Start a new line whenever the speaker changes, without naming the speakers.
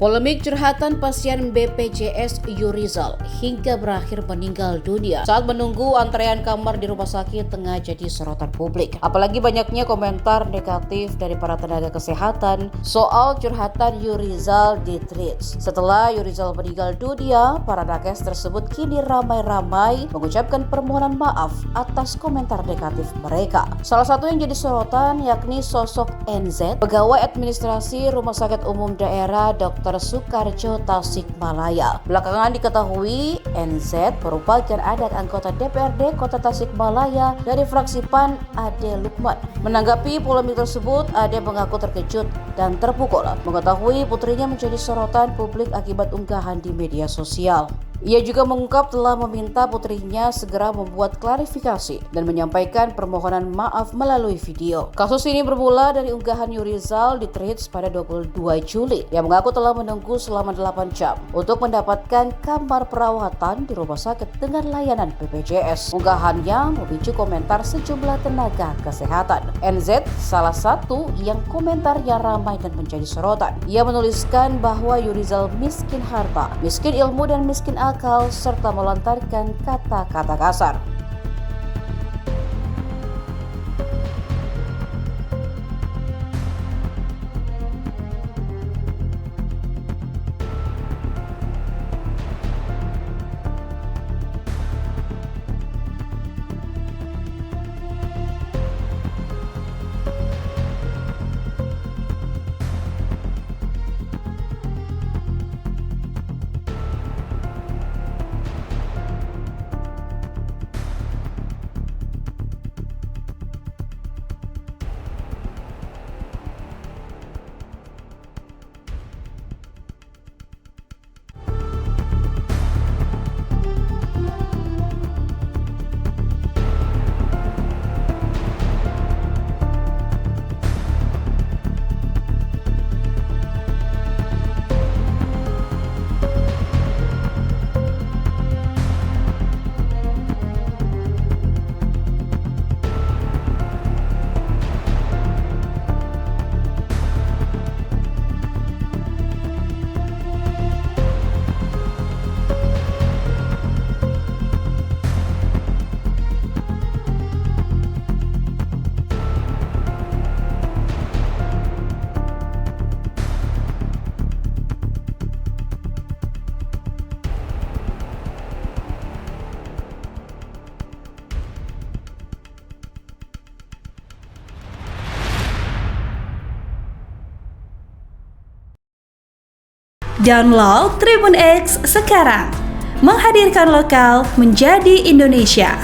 Polemik curhatan pasien BPJS Yurizal hingga berakhir meninggal dunia saat menunggu antrean kamar di rumah sakit tengah jadi sorotan publik. Apalagi banyaknya komentar negatif dari para tenaga kesehatan soal curhatan Yurizal di Threads. Setelah Yurizal meninggal dunia, para nakes tersebut kini ramai-ramai mengucapkan permohonan maaf atas komentar negatif mereka. Salah satu yang jadi sorotan yakni sosok NZ, pegawai administrasi Rumah Sakit Umum Daerah Dr. Soekarjo Tasikmalaya. Belakangan diketahui NZ merupakan anak anggota DPRD Kota Tasikmalaya dari fraksi PAN Ade Lukman. Menanggapi polemik tersebut, Ade mengaku terkejut dan terpukul mengetahui putrinya menjadi sorotan publik akibat unggahan di media sosial. Ia juga mengungkap telah meminta putrinya segera membuat klarifikasi dan menyampaikan permohonan maaf melalui video. Kasus ini bermula dari unggahan Yurizal di Threads pada 22 Juli yang mengaku telah menunggu selama 8 jam untuk mendapatkan kamar perawatan di rumah sakit dengan layanan BPJS. Unggahannya memicu komentar sejumlah tenaga kesehatan. NZ salah satu yang komentarnya ramai dan menjadi sorotan. Ia menuliskan bahwa Yurizal miskin harta, miskin ilmu dan miskin akal serta melontarkan kata-kata kasar.
Download Tribun X sekarang, menghadirkan lokal menjadi Indonesia.